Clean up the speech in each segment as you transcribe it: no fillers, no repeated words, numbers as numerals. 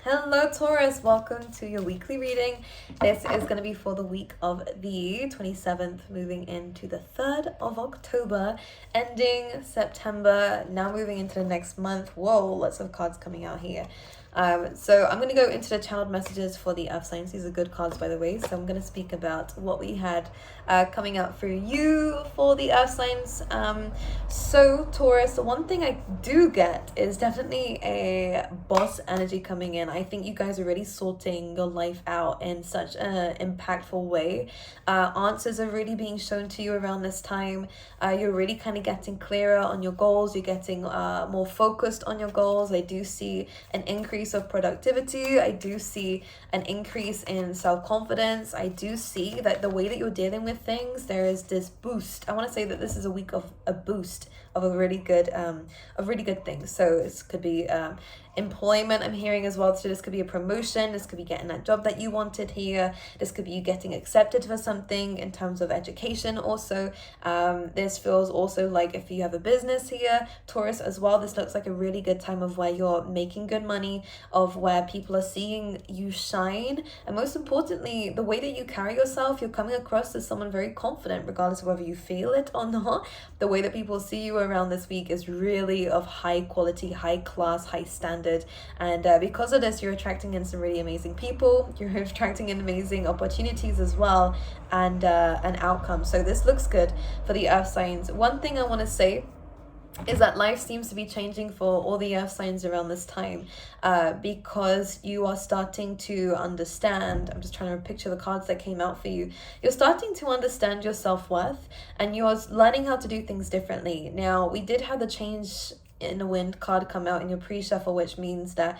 Hello Taurus, welcome to your weekly reading. This is going to be for the week of the 27th, moving into the 3rd of October, ending September, now moving into the next month. Whoa, lots of cards coming out here. So I'm going to go into the child messages for the earth signs. These are good cards, by the way. So I'm going to speak about what we had coming out for you for the earth signs. So Taurus, the one thing I do get is definitely a boss energy coming in. I think you guys are really sorting your life out in such an impactful way. Answers are really being shown to you around this time. You're really kind of getting clearer on your goals. You're getting more focused on your goals. I do see an increase of productivity. I do see an increase in self-confidence. I do see that the way that you're dealing with things, there is this boost. I want to say that this is a week of a boost of a really good things. So this could be employment, I'm hearing as well. So this could be a promotion, this could be getting that job that you wanted here, this could be you getting accepted for something in terms of education also. This feels also like if you have a business here, Taurus, as well, this looks like a really good time of where you're making good money, of where people are seeing you shine, and most importantly, the way that you carry yourself, you're coming across as someone very confident, regardless of whether you feel it or not. The way that people see you around this week is really of high quality, high class, high standard. And because of this, you're attracting in some really amazing people. You're attracting in amazing opportunities as well, and an outcome. So this looks good for the earth signs. One thing I want to say is that life seems to be changing for all the earth signs around this time, because you are starting to understand. I'm just trying to picture the cards that came out for you. You're starting to understand your self-worth, and you're learning how to do things differently. Now, we did have the change in the wind card come out in your pre-shuffle, which means that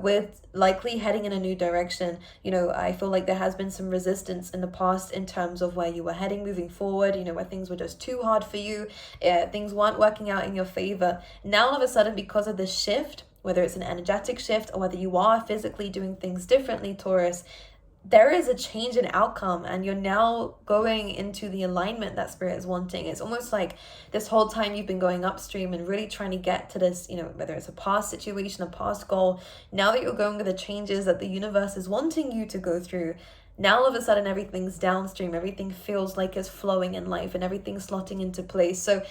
with likely heading in a new direction, I feel like there has been some resistance in the past in terms of where you were heading moving forward, where things were just too hard for you, things weren't working out in your favor. Now all of a sudden, because of this shift, whether it's an energetic shift or whether you are physically doing things differently, Taurus, there is a change in outcome, and you're now going into the alignment that spirit is wanting. It's almost like this whole time you've been going upstream and really trying to get to this, whether it's a past situation, a past goal. Now that you're going with the changes that the universe is wanting you to go through, now all of a sudden everything's downstream. Everything feels like it's flowing in life and everything's slotting into place. So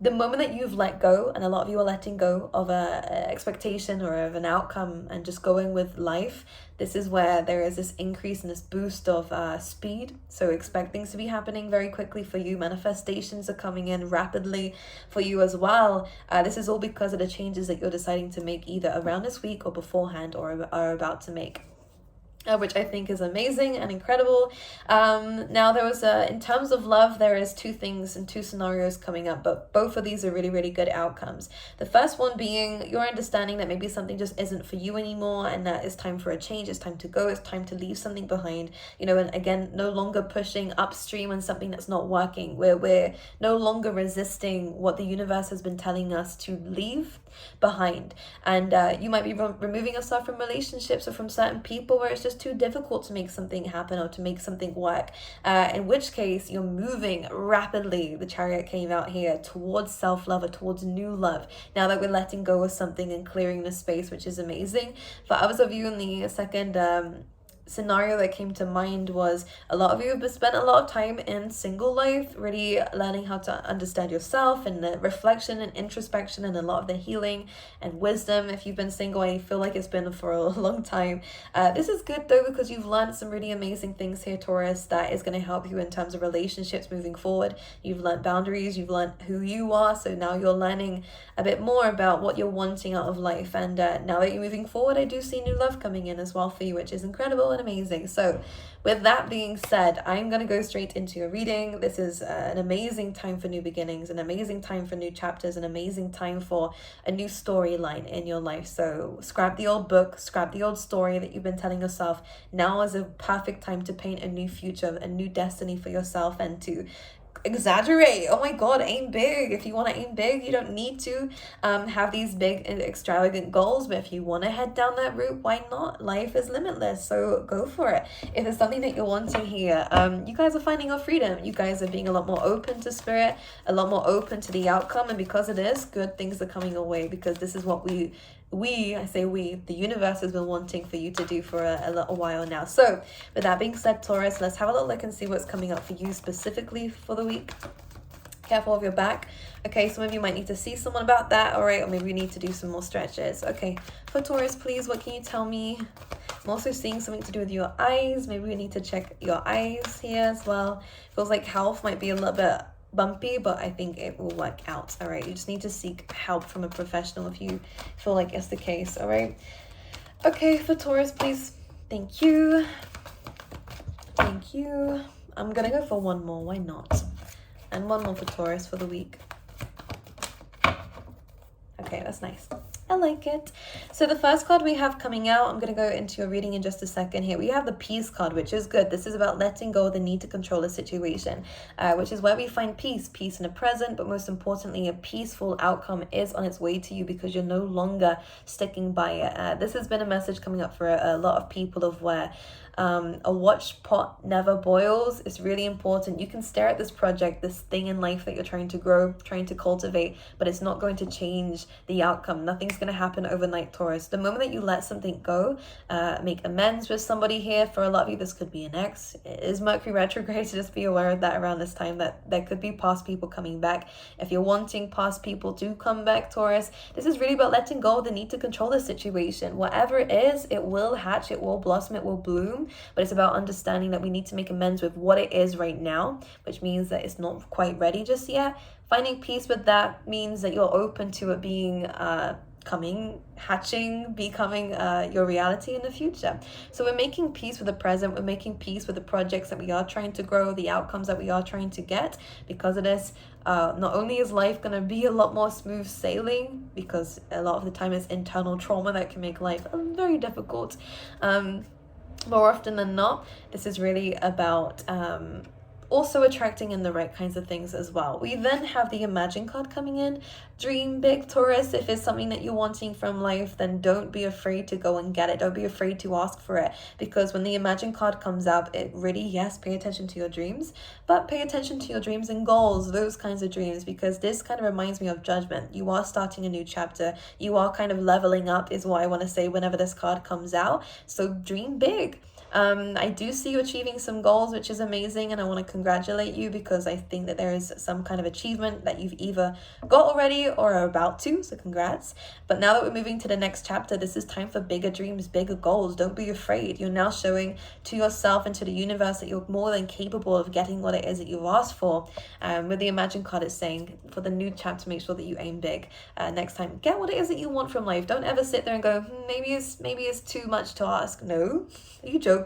the moment that you've let go, and a lot of you are letting go of a expectation or of an outcome and just going with life, this is where there is this increase and this boost of speed. So expect things to be happening very quickly for you. Manifestations are coming in rapidly for you as well. This is all because of the changes that you're deciding to make either around this week or beforehand or are about to make. Which I think is amazing and incredible. Now there was in terms of love, there is two things and two scenarios coming up, but both of these are really, really good outcomes. The first one being your understanding that maybe something just isn't for you anymore, and that it's time for a change, it's time to go, it's time to leave something behind, and again, no longer pushing upstream on something that's not working. We're no longer resisting what the universe has been telling us to leave behind. And you might be removing yourself from relationships or from certain people where it's just too difficult to make something happen or to make something work, in which case you're moving rapidly, the Chariot came out here, towards self-love or towards new love, now that we're letting go of something and clearing the space, which is amazing. For others of you in the second scenario that came to mind was a lot of you have spent a lot of time in single life, really learning how to understand yourself and the reflection and introspection and a lot of the healing and wisdom. If you've been single, I feel like it's been for a long time. This is good though, because you've learned some really amazing things here, Taurus, that is going to help you in terms of relationships moving forward. You've learned boundaries, you've learned who you are, so now you're learning a bit more about what you're wanting out of life. And now that you're moving forward, I do see new love coming in as well for you, which is incredible and amazing. So with that being said, I'm going to go straight into your reading. This is an amazing time for new beginnings, an amazing time for new chapters, an amazing time for a new storyline in your life. So scrap the old book, scrap the old story that you've been telling yourself. Now is a perfect time to paint a new future, a new destiny for yourself, and to exaggerate. Oh my god, aim big. If you want to aim big, you don't need to have these big and extravagant goals, but if you want to head down that route, why not? Life is limitless, so go for it. If there's something that you're wanting here, you guys are finding your freedom. You guys are being a lot more open to spirit, a lot more open to the outcome, and because of this, good things are coming away, because this is what we I say we, the universe has been wanting for you to do for a little while now. So with that being said, Taurus, let's have a little look and see what's coming up for you specifically for the week. Careful of your back. Okay, some of you might need to see someone about that, all right? Or maybe you need to do some more stretches. Okay, for Taurus, please, what can you tell me? I'm also seeing something to do with your eyes. Maybe we need to check your eyes here as well. Feels like health might be a little bit bumpy, but I think it will work out, all right? You just need to seek help from a professional if you feel like it's the case, all right? Okay, for Taurus, please. Thank you. Thank you. I'm gonna go for one more. Why not? And one more for Taurus for the week. Okay, that's nice. I like it. So the first card we have coming out, I'm going to go into your reading in just a second here. We have the Peace card, which is good. This is about letting go of the need to control a situation, which is where we find peace. Peace in the present, but most importantly, a peaceful outcome is on its way to you because you're no longer sticking by it. This has been a message coming up for a lot of people of where a watched pot never boils. It's really important. You can stare at this project, this thing in life that you're trying to grow, trying to cultivate, but it's not going to change the outcome. Nothing's going to happen overnight, Taurus. The moment that you let something go, make amends with somebody here. For a lot of you, this could be an ex. It is Mercury retrograde, so just be aware of that around this time, that there could be past people coming back. If you're wanting past people to come back, Taurus, this is really about letting go of the need to control the situation. Whatever it is, it will hatch, it will blossom, it will bloom. But it's about understanding that we need to make amends with what it is right now, which means that it's not quite ready just yet. Finding peace with that means that you're open to it being hatching, becoming your reality in the future. So we're making peace with the present. We're making peace with the projects that we are trying to grow, the outcomes that we are trying to get. Because of this, not only is life going to be a lot more smooth sailing, because a lot of the time it's internal trauma that can make life very difficult. More often than not, this is really about also attracting in the right kinds of things as well. We then have the Imagine card coming in. Dream big, Taurus. If it's something that you're wanting from life, then don't be afraid to go and get it. Don't be afraid to ask for it, because when the Imagine card comes up, it really, yes, pay attention to your dreams, but pay attention to your dreams and goals, those kinds of dreams, because this kind of reminds me of Judgment. You are starting a new chapter. You are kind of leveling up is what I want to say whenever this card comes out. So dream big. I do see you achieving some goals, which is amazing, and I want to congratulate you because I think that there is some kind of achievement that you've either got already or are about to, so congrats. But now that we're moving to the next chapter, this is time for bigger dreams, bigger goals. Don't be afraid. You're now showing to yourself and to the universe that you're more than capable of getting what it is that you've asked for. With the Imagine card, it's saying for the new chapter, make sure that you aim big. Next time, get what it is that you want from life. Don't ever sit there and go, maybe it's too much to ask. No, are you joking?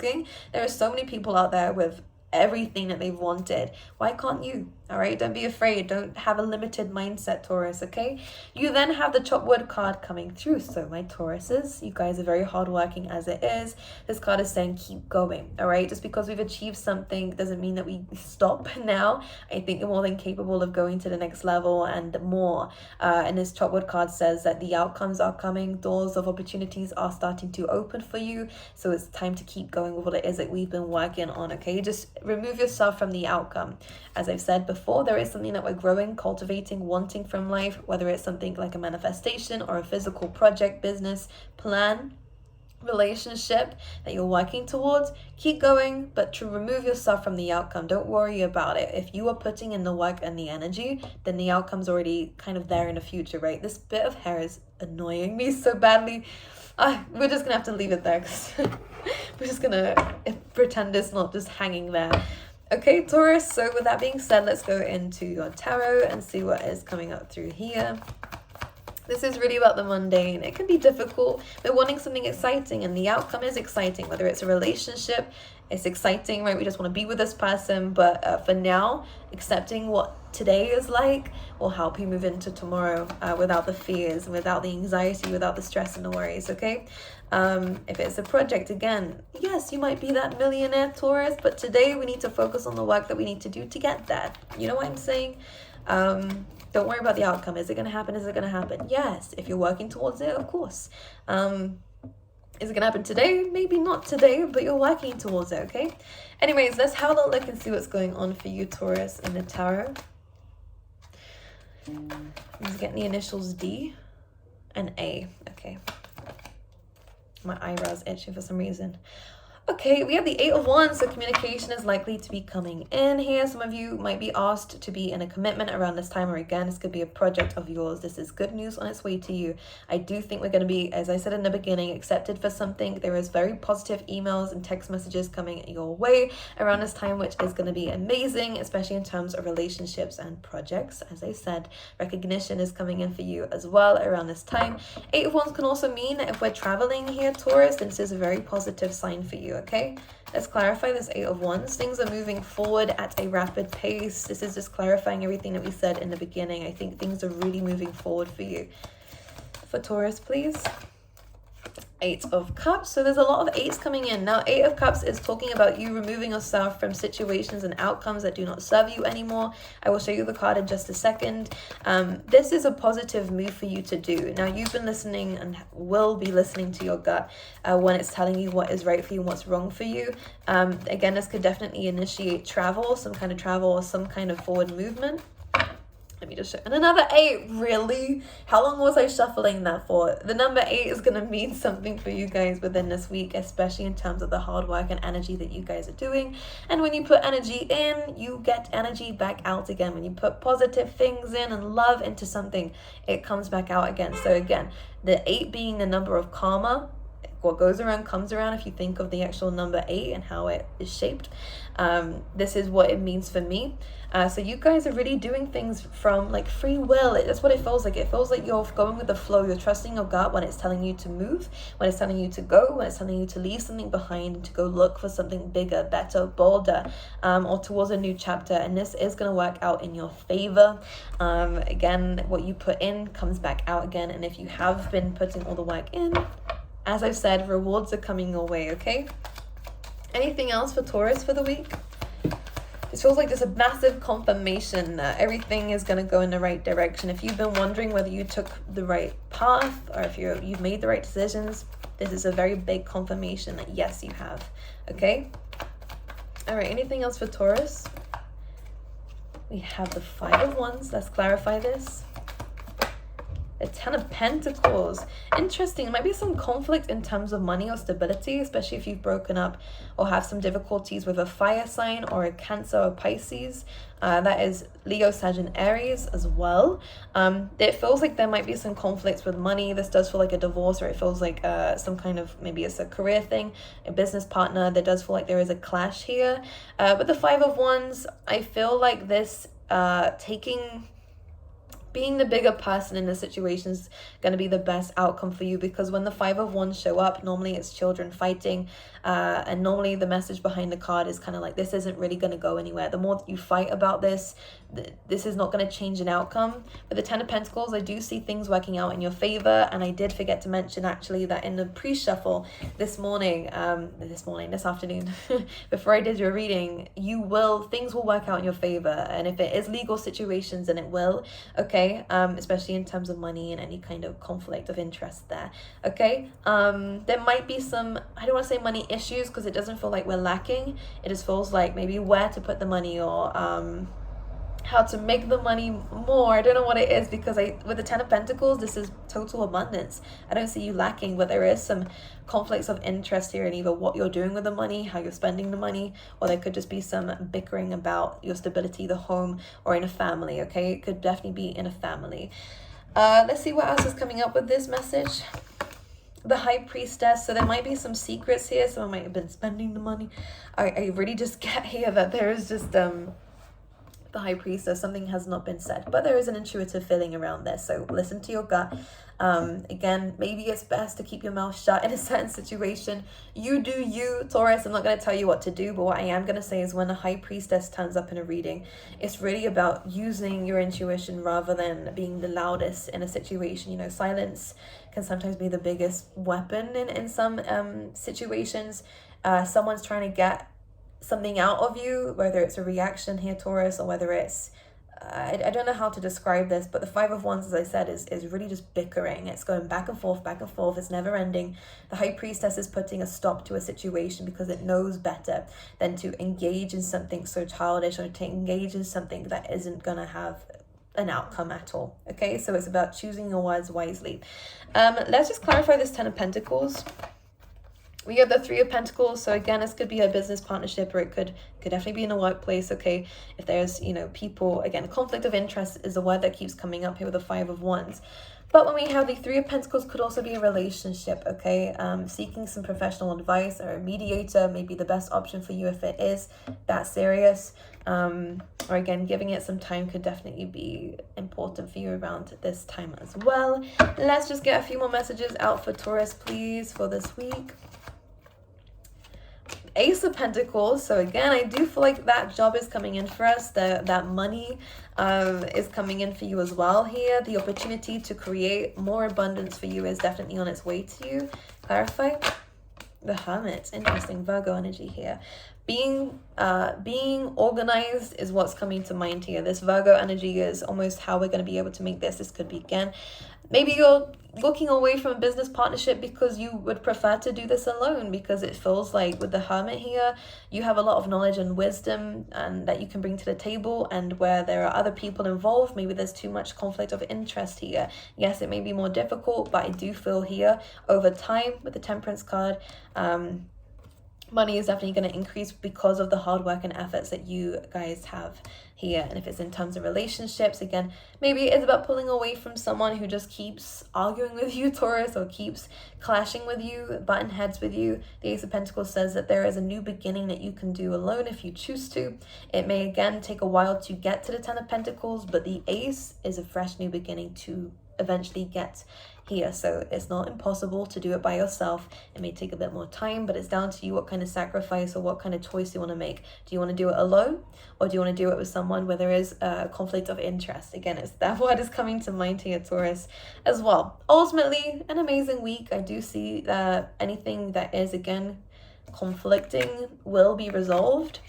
There are so many people out there with everything that they've wanted. Why can't you? All right, don't be afraid. Don't have a limited mindset, Taurus, okay? You then have the Chop Wood card coming through. So my Tauruses, you guys are very hardworking as it is. This card is saying keep going, all right? Just because we've achieved something doesn't mean that we stop now. I think you're more than capable of going to the next level and more. And this Chop Wood card says that the outcomes are coming. Doors of opportunities are starting to open for you. So it's time to keep going with what it is that we've been working on, okay? Just remove yourself from the outcome. As I've said before, there is something that we're growing, cultivating, wanting from life, whether it's something like a manifestation or a physical project, business, plan, relationship that you're working towards. Keep going, but to remove yourself from the outcome. Don't worry about it. If you are putting in the work and the energy, then the outcome's already kind of there in the future, right? This bit of hair is annoying me so badly. We're just gonna have to leave it there because we're just gonna pretend it's not just hanging there. Okay, Taurus, so with that being said, let's go into your tarot and see what is coming up through here. This is really about the mundane. It can be difficult. We're wanting something exciting, and the outcome is exciting. Whether it's a relationship, it's exciting, right? We just want to be with this person. But for now, accepting what today is like will help you move into tomorrow without the fears, without the anxiety, without the stress and the worries, okay? If it's a project, again, yes, you might be that millionaire, Taurus, but today we need to focus on the work that we need to do to get that. You know what I'm saying? Don't worry about the outcome. Is it going to happen? Is it going to happen? Yes. If you're working towards it, of course. Is it going to happen today? Maybe not today, but you're working towards it, okay? Anyways, let's have a little look and see what's going on for you, Taurus, in the tarot. I'm just getting the initials D An A. Okay. My eyebrows itching for some reason. Okay, we have the 8 of Wands, so communication is likely to be coming in here. Some of you might be asked to be in a commitment around this time, or again, this could be a project of yours. This is good news on its way to you. I do think we're going to be, as I said in the beginning, accepted for something. There is very positive emails and text messages coming your way around this time, which is going to be amazing, especially in terms of relationships and projects. As I said, recognition is coming in for you as well around this time. 8 of Wands can also mean that if we're traveling here, Taurus, then this is a very positive sign for you. Okay, let's clarify this 8 of Wands. Things are moving forward at a rapid pace. This is just clarifying everything that we said in the beginning. I think things are really moving forward for you. For Taurus, please. 8 of Cups. So there's a lot of 8s coming in. Now, 8 of Cups is talking about you removing yourself from situations and outcomes that do not serve you anymore. I will show you the card in just a second. This is a positive move for you to do. Now, you've been listening and will be listening to your gut when it's telling you what is right for you and what's wrong for you. Again, this could definitely initiate travel, some kind of travel or some kind of forward movement. Let me just show. And another 8, really? How long was I shuffling that for? The number 8 is going to mean something for you guys within this week, especially in terms of the hard work and energy that you guys are doing. And when you put energy in, you get energy back out again. When you put positive things in and love into something, it comes back out again. So again, the 8 being the number of karma, what goes around comes around. If you think of the actual number 8 and how it is shaped, this is what it means for me. So you guys are really doing things from like free will. That's what it feels like. It feels like you're going with the flow. You're trusting your gut when it's telling you to move, when it's telling you to go, when it's telling you to leave something behind and to go look for something bigger, better, bolder, or towards a new chapter. And this is going to work out in your favor. Again, what you put in comes back out again. And if you have been putting all the work in, as I've said, rewards are coming your way, okay? Anything else for Taurus for the week? It feels like there's a massive confirmation that everything is going to go in the right direction. If you've been wondering whether you took the right path or if you've made the right decisions, this is a very big confirmation that yes, you have, okay? All right, anything else for Taurus? We have the 5 of Wands. Let's clarify this. The 10 of Pentacles. Interesting. There might be some conflict in terms of money or stability, especially if you've broken up or have some difficulties with a fire sign or a Cancer or Pisces. That is Leo, Sag, and Aries as well. It feels like there might be some conflicts with money. This does feel like a divorce, or it feels like some kind of, maybe it's a career thing, a business partner. There does feel like there is a clash here. But the 5 of Wands, I feel like this being the bigger person in the situation is going to be the best outcome for you, because when the 5 of Wands show up, normally it's children fighting, and normally the message behind the card is kind of like, this isn't really going to go anywhere. The more that you fight about this, this is not going to change an outcome. But the 10 of Pentacles, I do see things working out in your favor. And I did forget to mention actually that in the pre-shuffle this afternoon, before I did your reading, things will work out in your favor. And if it is legal situations, then it will, okay? Especially in terms of money and any kind of conflict of interest there, okay? There might be some, I don't want to say money issues, because it doesn't feel like we're lacking. It just feels like maybe where to put the money, or how to make the money more. I don't know what it is, because with the 10 of Pentacles, this is total abundance. I don't see you lacking, but there is some conflicts of interest here in either what you're doing with the money, how you're spending the money, or there could just be some bickering about your stability, the home, or in a family, okay? It could definitely be in a family. Let's see what else is coming up with this message. The High Priestess. So there might be some secrets here. Someone might have been spending the money. I really just get here that there is just the High Priestess, something has not been said, but there is an intuitive feeling around this, so listen to your gut. Again, maybe it's best to keep your mouth shut in a certain situation. You do you, Taurus. I'm not going to tell you what to do, but what I am going to say is when a High Priestess turns up in a reading, it's really about using your intuition rather than being the loudest in a situation. You know, silence can sometimes be the biggest weapon in some situations. Someone's trying to get something out of you, whether it's a reaction here, Taurus, or whether it's I don't know how to describe this, but the 5 of Wands, as I said, is really just bickering. It's going back and forth. It's never ending. The High Priestess is putting a stop to a situation because it knows better than to engage in something so childish, or to engage in something that isn't going to have an outcome at all. Okay, so it's about choosing your words wisely. Let's just clarify this 10 of Pentacles. We have the 3 of Pentacles, so again, this could be a business partnership, or it could definitely be in a workplace, okay? If there's, you know, people, again, conflict of interest is the word that keeps coming up here with the 5 of Wands. But when we have the 3 of Pentacles, could also be a relationship, okay? Seeking some professional advice or a mediator may be the best option for you if it is that serious. Or again, giving it some time could definitely be important for you around this time as well. Let's just get a few more messages out for Taurus, please, for this week. Ace of Pentacles. So again, I do feel like that job is coming in for us. That money is coming in for you as well here. The opportunity to create more abundance for you is definitely on its way to you. Clarify. The Hermit. Interesting. Virgo energy here. Being organized is what's coming to mind here. This Virgo energy is almost how we're going to be able to make this. This could be, again, maybe you're looking away from a business partnership because you would prefer to do this alone, because it feels like with the Hermit here, you have a lot of knowledge and wisdom and that you can bring to the table, and where there are other people involved, maybe there's too much conflict of interest here. Yes, it may be more difficult, but I do feel here over time with the Temperance card, money is definitely going to increase because of the hard work and efforts that you guys have here. And if it's in terms of relationships, again, maybe it's about pulling away from someone who just keeps arguing with you, Taurus, or keeps clashing with you, button heads with you. The Ace of Pentacles says that there is a new beginning that you can do alone if you choose to. It may, again, take a while to get to the 10 of Pentacles, but the Ace is a fresh new beginning to eventually get here. So it's not impossible to do it by yourself. It may take a bit more time, but it's down to you what kind of sacrifice or what kind of choice you want to make. Do you want to do it alone, or do you want to do it with someone where there is a conflict of interest? Again, it's that word is coming to mind here, Taurus, as well. Ultimately, an amazing week. I do see that anything that is, again, conflicting will be resolved.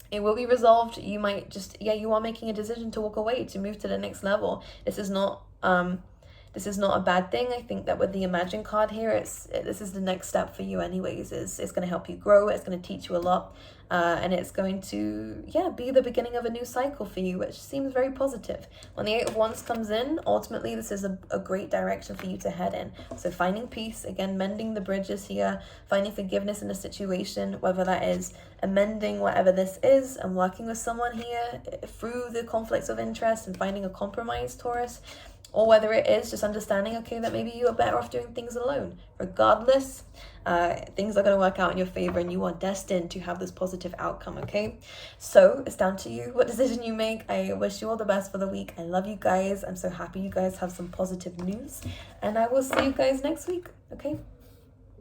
It will be resolved. You might just, you are making a decision to walk away, to move to the next level. This is not a bad thing. I think that with the Imagine card here, this is the next step for you anyways. It's going to help you grow. It's going to teach you a lot. And it's going to, be the beginning of a new cycle for you, which seems very positive. When the 8 of Wands comes in, ultimately, this is a great direction for you to head in. So finding peace, again, mending the bridges here, finding forgiveness in a situation, whether that is amending whatever this is and working with someone here through the conflicts of interest and finding a compromise, Taurus, or whether it is just understanding, okay, that maybe you are better off doing things alone. Regardless, things are going to work out in your favor, and you are destined to have this positive outcome, okay? So it's down to you what decision you make. I wish you all the best for the week. I love you guys. I'm so happy you guys have some positive news, and I will see you guys next week, okay?